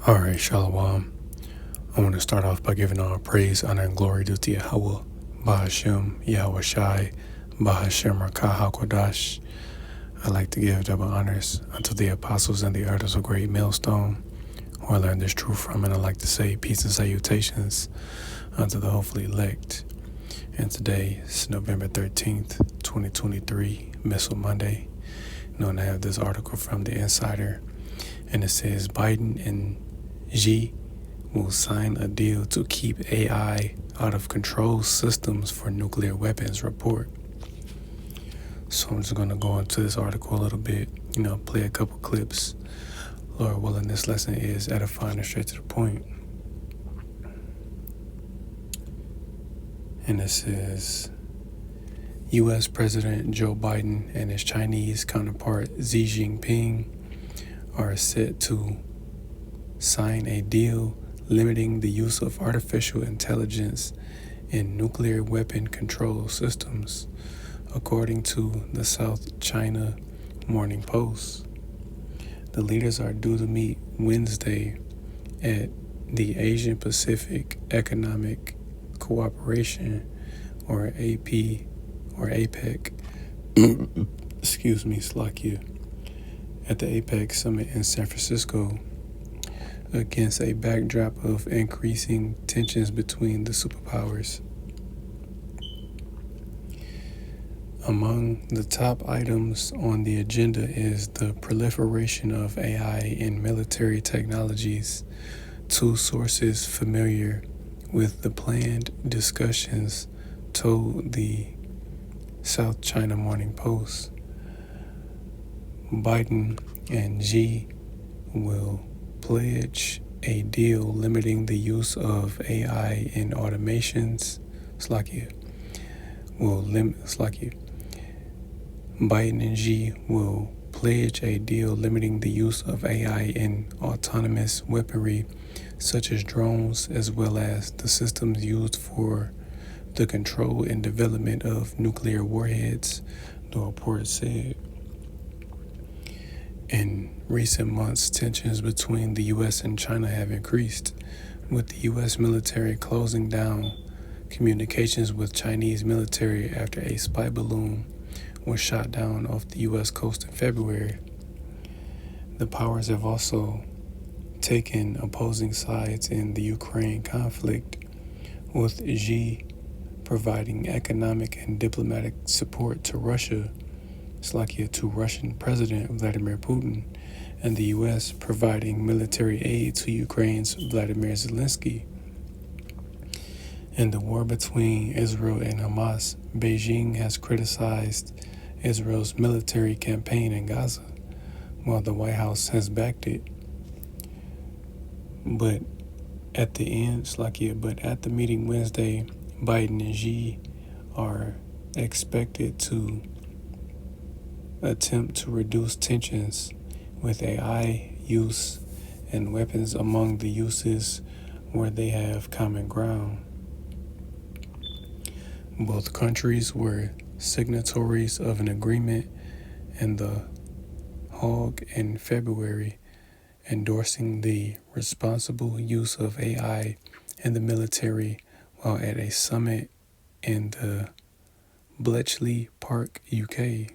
All right, Shalom. I want to start off by giving all praise, honor, and glory due to Yahweh, Bahashem, Yahweh Shai, Bahashem Rakah HaKodash. I'd like to give double honors unto the apostles and the elders of Great Millstone, who I learned this truth from, and I'd like to say peace and salutations unto the hopefully elect. And today is November 13th, 2023, Missile Monday. Known to have this article from The Insider, and it says Biden and Xi will sign a deal to keep AI out of control systems for nuclear weapons, report. So I'm just going to go into this article a little bit, play a couple clips. Lord willing, this lesson is edifying and straight to the point. And it says, U.S. President Joe Biden and his Chinese counterpart Xi Jinping are set to sign a deal limiting the use of artificial intelligence in nuclear weapon control systems, according to the South China Morning Post. The leaders are due to meet Wednesday at the Asian Pacific Economic Cooperation, or AP or APEC, excuse me, Slakia, at the APEC summit in San Francisco, against a backdrop of increasing tensions between the superpowers. Among the top items on the agenda is the proliferation of AI in military technologies. Two sources familiar with the planned discussions told the South China Morning Post. Biden and Xi will pledge a deal limiting the use of AI in automations. Biden and Xi will pledge a deal limiting the use of AI in autonomous weaponry, such as drones, as well as the systems used for the control and development of nuclear warheads, the report said. In recent months, tensions between the U.S. and China have increased, with the U.S. military closing down communications with Chinese military after a spy balloon was shot down off the U.S. coast in February. The powers have also taken opposing sides in the Ukraine conflict, with Xi providing economic and diplomatic support to Russia, to Russian President Vladimir Putin, and the U.S. providing military aid to Ukraine's Vladimir Zelensky. In the war between Israel and Hamas, Beijing has criticized Israel's military campaign in Gaza, while the White House has backed it. But at the meeting Wednesday, Biden and Xi are expected to attempt to reduce tensions with AI use and weapons among the uses where they have common ground. Both countries were signatories of an agreement in The Hague in February, endorsing the responsible use of AI in the military while at a summit in the Bletchley Park, UK.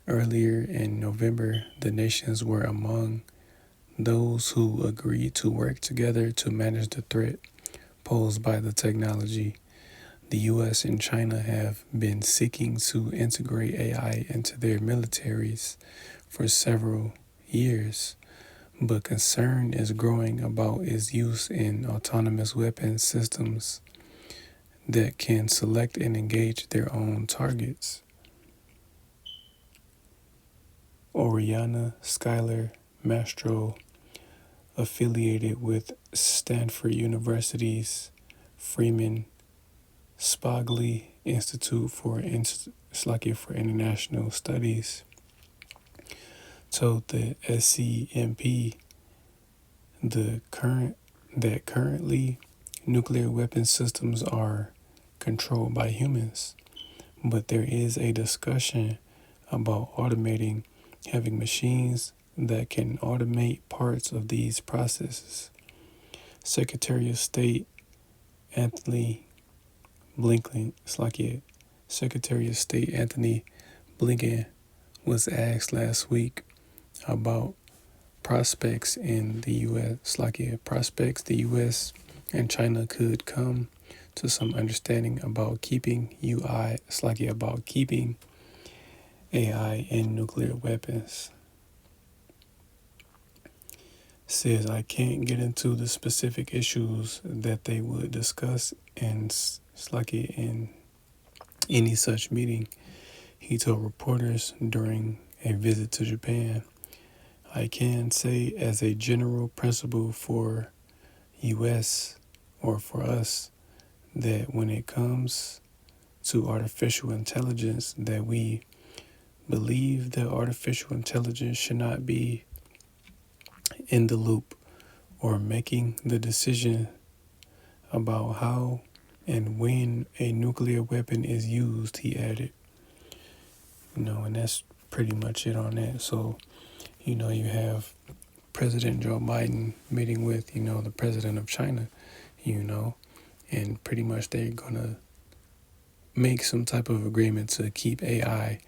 Earlier in November, the nations were among those who agreed to work together to manage the threat posed by the technology. The U.S. and China have been seeking to integrate AI into their militaries for several years, but concern is growing about its use in autonomous weapon systems that can select and engage their own targets. Oriana Skylar Mastro, affiliated with Stanford University's Freeman Spogli Institute for International Studies, told the SCMP that currently nuclear weapon systems are controlled by humans, but there is a discussion about automating, having machines that can automate parts of these processes. Secretary of State Anthony Blinken, Secretary of State Anthony Blinken was asked last week about prospects in the U.S. Prospects the U.S. and China could come to some understanding about keeping AI and nuclear weapons. Says I can't get into the specific issues that they would discuss in any such meeting, he told reporters during a visit to Japan. I can say as a general principle for US or for us that when it comes to artificial intelligence that we believe that artificial intelligence should not be in the loop or making the decision about how and when a nuclear weapon is used, he added. And that's pretty much it on that. So, you have President Joe Biden meeting with, the president of China, and pretty much they're going to make some type of agreement to keep AI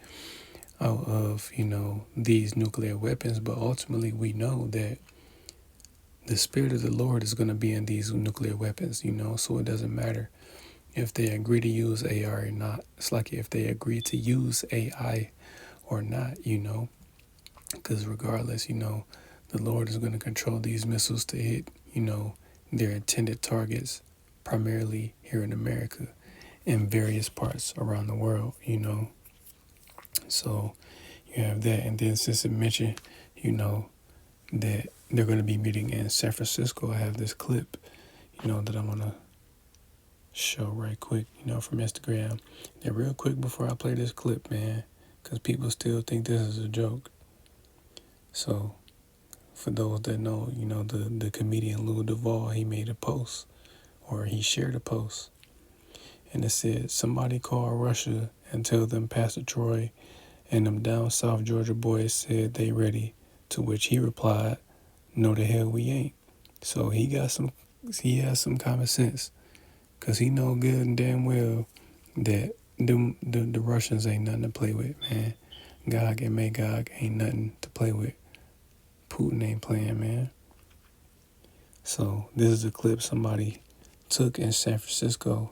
out of, these nuclear weapons. But ultimately, we know that the Spirit of the Lord is going to be in these nuclear weapons, so it doesn't matter if they agree to use AI or not. It's like if they agree to use AI or not, because regardless, the Lord is going to control these missiles to hit, their intended targets, primarily here in America and various parts around the world, So you have that. And then since it mentioned, that they're going to be meeting in San Francisco, I have this clip, that I'm going to show right quick, from Instagram. And real quick before I play this clip, man, because people still think this is a joke. So for those that know, the comedian Lou Duval, he made a post, or he shared a post, and it said, somebody call Russia and tell them Pastor Troy and them down South Georgia boys said they ready, to which he replied, no the hell we ain't. So he has some common sense, because he know good and damn well that the Russians ain't nothing to play with, man. Gog and Magog ain't nothing to play with. Putin ain't playing, man. So this is a clip somebody took in San Francisco,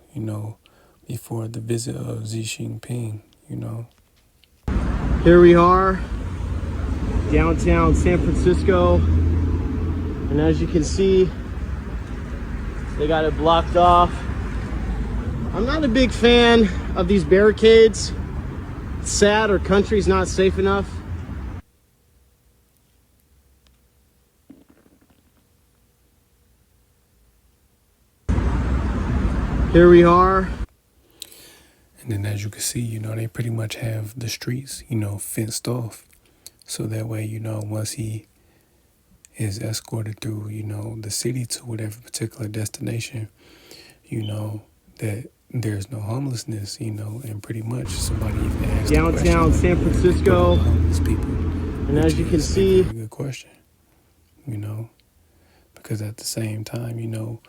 before the visit of Xi Jinping, Here we are, downtown San Francisco, and as you can see, they got it blocked off. I'm not a big fan of these barricades. It's sad our country's not safe enough. Here we are. And then as you can see, they pretty much have the streets, fenced off. So that way, once he is escorted through, the city to whatever particular destination, that there's no homelessness, and pretty much somebody even asked downtown San Francisco, homeless people. And as you can see, a good question, because at the same time,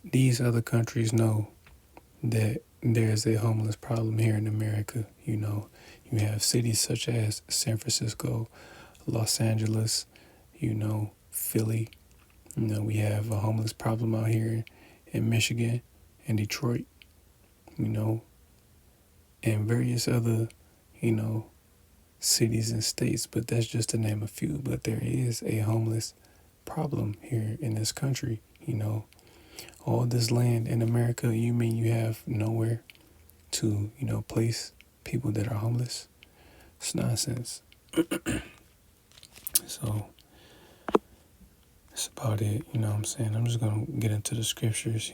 these other countries know that there's a homeless problem here in America. You have cities such as San Francisco, Los Angeles, Philly. We have a homeless problem out here in Michigan and Detroit, and various other, cities and states, but that's just to name a few. But there is a homeless problem here in this country, all this land in America. You mean you have nowhere to, place people that are homeless? It's nonsense. So that's about it, what I'm saying? I'm just going to get into the scriptures.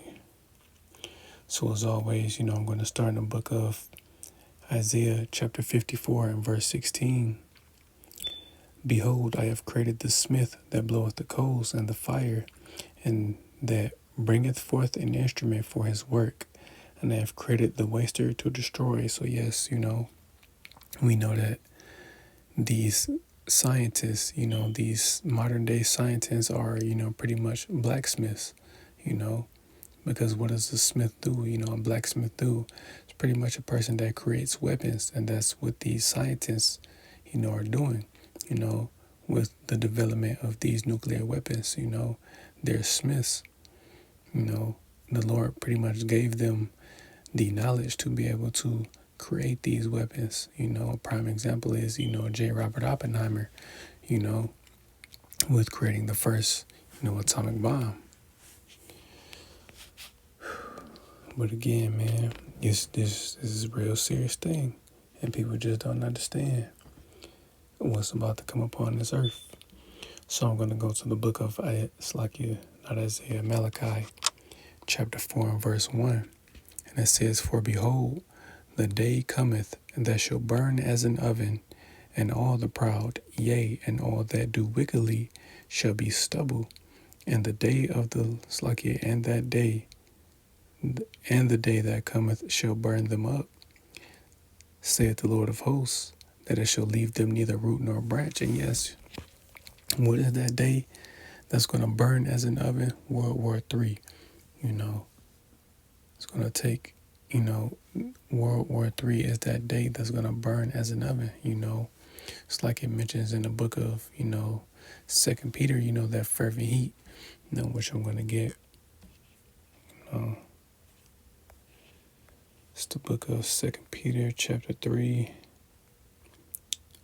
So as always, I'm going to start in the book of Isaiah chapter 54 and verse 16. Behold, I have created the smith that bloweth the coals and the fire, and that bringeth forth an instrument for his work, and I have created the waster to destroy. So yes, we know that these scientists, these modern day scientists are, pretty much blacksmiths, you know, because what does a smith do? A blacksmith do? It's pretty much a person that creates weapons, and that's what these scientists, are doing, you know, with the development of these nuclear weapons. They're smiths. The Lord pretty much gave them the knowledge to be able to create these weapons. A prime example is, J. Robert Oppenheimer, you know, with creating the first, atomic bomb. But again, man, this is a real serious thing, and people just don't understand what's about to come upon this earth. So I'm going to go to the book of Malachi, chapter 4 and verse 1. And it says, "For behold, the day cometh that shall burn as an oven, and all the proud, yea, and all that do wickedly shall be stubble. And the day of the and the day that cometh shall burn them up, saith the Lord of hosts, that it shall leave them neither root nor branch." And yes, what is that day that's going to burn as an oven? World War III. It's going to take, World War III is that day that's going to burn as an oven. It's like it mentions in the book of, 2 Peter, that fervent heat, which I'm going to get. It's the book of 2 Peter chapter 3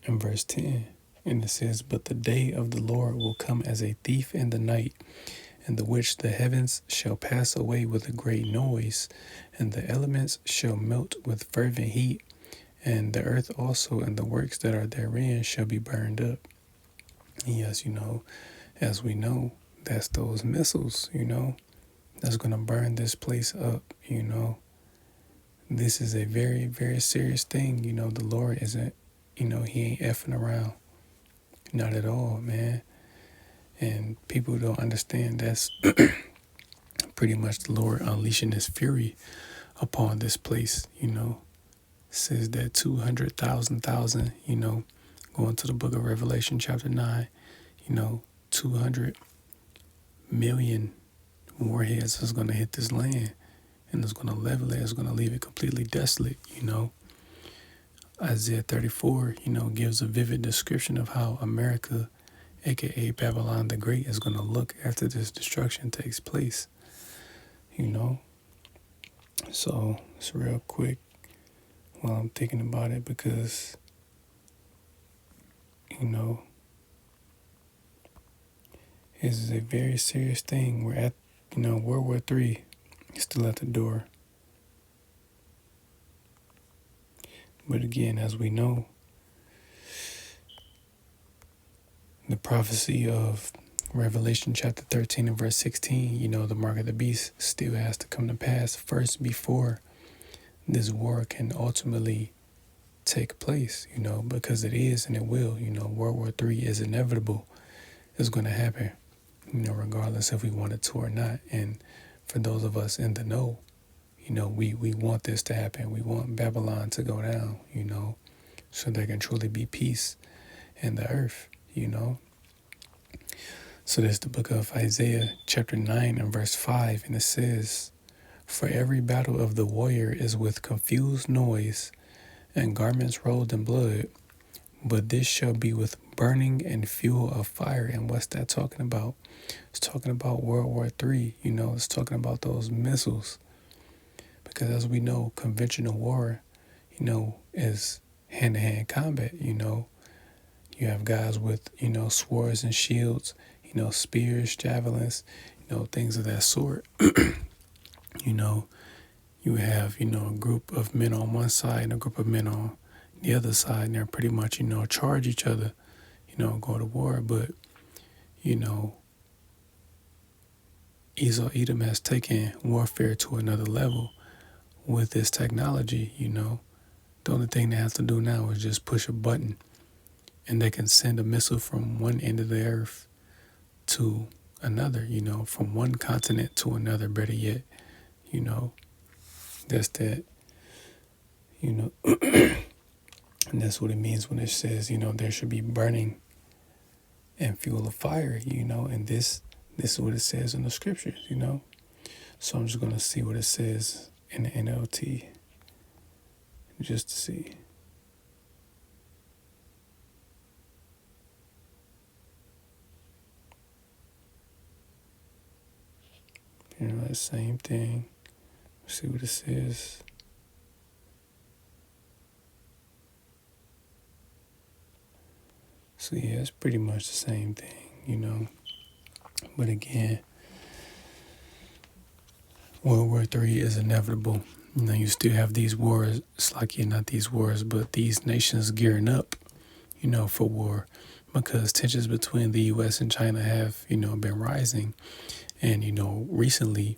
and verse 10. And it says, "But the day of the Lord will come as a thief in the night, in the which the heavens shall pass away with a great noise, and the elements shall melt with fervent heat, and the earth also and the works that are therein shall be burned up." And yes, as we know, that's those missiles, that's going to burn this place up. This is a very, very serious thing. The Lord isn't, he ain't effing around. Not at all, man. And people don't understand that's pretty much the Lord unleashing his fury upon this place. It says that 200,000, going to the book of Revelation chapter 9, 200 million warheads is going to hit this land, and it's going to level it. It's going to leave it completely desolate. Isaiah 34, gives a vivid description of how America, aka Babylon the Great, is going to look after this destruction takes place. So it's real quick while I'm thinking about it, because this is a very serious thing. We're at, World War III is still at the door. But again, as we know, the prophecy of Revelation chapter 13 and verse 16, the mark of the beast still has to come to pass first before this war can ultimately take place, because it is and it will. World War III is inevitable. It's going to happen, regardless if we want it to or not. And for those of us in the know, we want this to happen. We want Babylon to go down, so there can truly be peace in the earth, So there's the book of Isaiah chapter 9 and verse 5, and it says, "For every battle of the warrior is with confused noise and garments rolled in blood, but this shall be with burning and fuel of fire." And what's that talking about? It's talking about World War III, it's talking about those missiles. Because as we know, conventional war, is hand-to-hand combat. You have guys with, swords and shields, spears, javelins, things of that sort. You have, a group of men on one side and a group of men on the other side, and they're pretty much, charge each other, go to war. But, Esau Edom has taken warfare to another level with this technology. The only thing they have to do now is just push a button, and they can send a missile from one end of the earth to another, from one continent to another, better yet, that's that, and that's what it means when it says, there should be burning and fuel of fire, and this is what it says in the scriptures. So I'm just gonna see what it says in the NLT just to see. The same thing. See what it says. So yeah, it's pretty much the same thing. But again, World War III is inevitable. You still have these wars. It's like, not these wars, but these nations gearing up, for war, because tensions between the U.S. and China have, been rising. And, recently,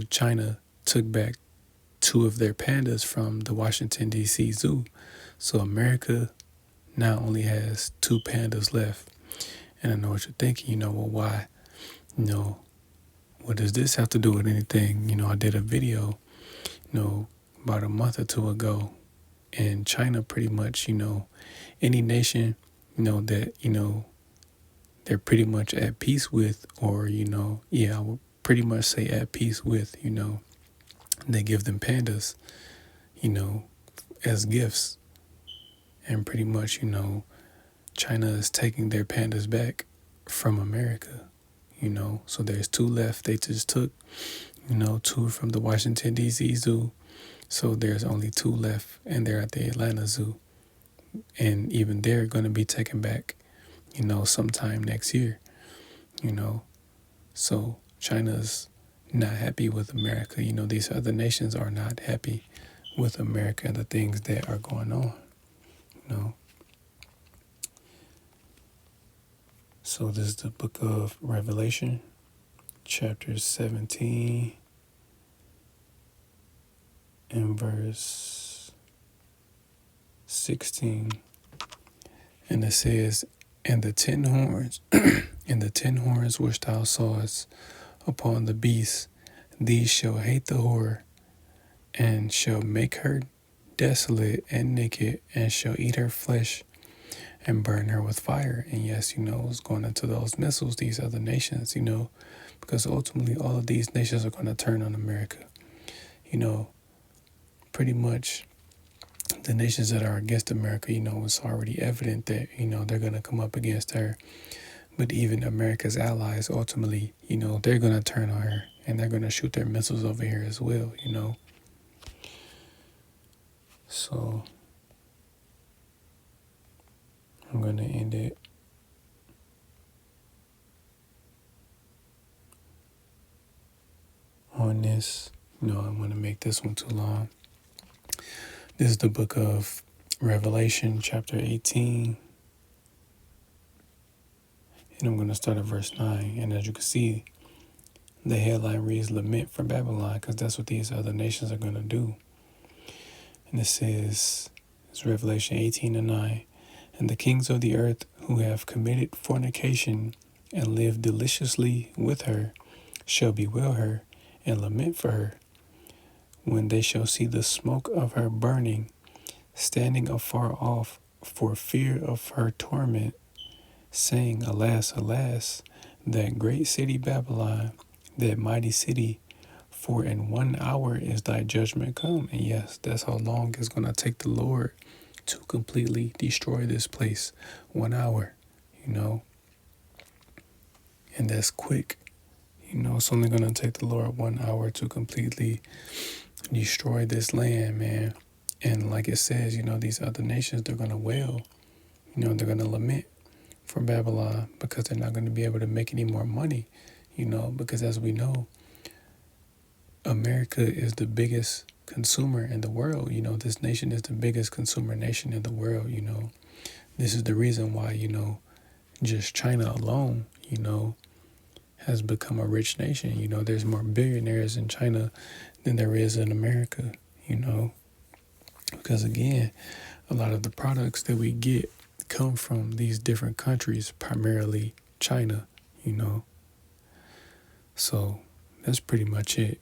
China took back 2 of their pandas from the Washington, D.C. zoo. So America now only has 2 pandas left. And I know what you're thinking, well, why? What does this have to do with anything? I did a video, about a month or 2 ago, and China pretty much, any nation, that, they're pretty much at peace with, or, I would pretty much say at peace with, they give them pandas, as gifts. And pretty much, China is taking their pandas back from America, So there's 2 left. They just took, 2 from the Washington, D.C. zoo. So there's only 2 left, and they're at the Atlanta zoo. And even they're going to be taken back, sometime next year, So China's not happy with America. These other nations are not happy with America and the things that are going on, So this is the book of Revelation, chapter 17, and verse 16. And it says, and the 10 horns, and the 10 horns which thou sawest upon the beast, these shall hate the whore, and shall make her desolate and naked, and shall eat her flesh, and burn her with fire. And yes, it's going into those missiles, these other nations, because ultimately all of these nations are going to turn on America. Pretty much the nations that are against America, it's already evident that, they're going to come up against her. But even America's allies, ultimately, they're going to turn on her, and they're going to shoot their missiles over here as well, So I'm going to end it on this. I'm going to make this one too long. This is the book of Revelation, chapter 18. And I'm going to start at verse 9. And as you can see, the headline reads Lament for Babylon, because that's what these other nations are going to do. And it says, it's Revelation 18:9. And the kings of the earth who have committed fornication and lived deliciously with her shall bewail her and lament for her, when they shall see the smoke of her burning, standing afar off for fear of her torment, saying, Alas, alas, that great city Babylon, that mighty city, for in 1 hour is thy judgment come. And yes, that's how long it's going to take the Lord to completely destroy this place. 1 hour, and that's quick. It's only going to take the Lord 1 hour to completely destroy this land, man. And like it says, these other nations, they're going to wail, they're going to lament for Babylon, because they're not going to be able to make any more money, because as we know, America is the biggest consumer in the world. This nation is the biggest consumer nation in the world. This is the reason why, just China alone, has become a rich nation. There's more billionaires in China than there is in America, because again, a lot of the products that we get come from these different countries, primarily China, So that's pretty much it,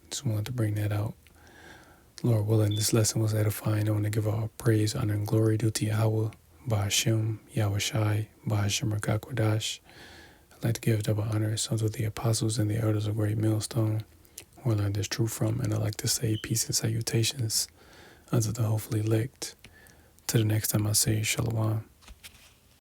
Just wanted to bring that out. Lord willing, this lesson was edifying. I want to give all praise, honor, and glory due to Yahweh, Ba'Hashem, Yahushai, Ba'Hashem Rakakwadash. I'd like to give double honors unto the apostles and the elders of Great Millstone, who I learned this truth from, and I'd like to say peace and salutations unto the hopefully elect. Till the next time I say Shalom.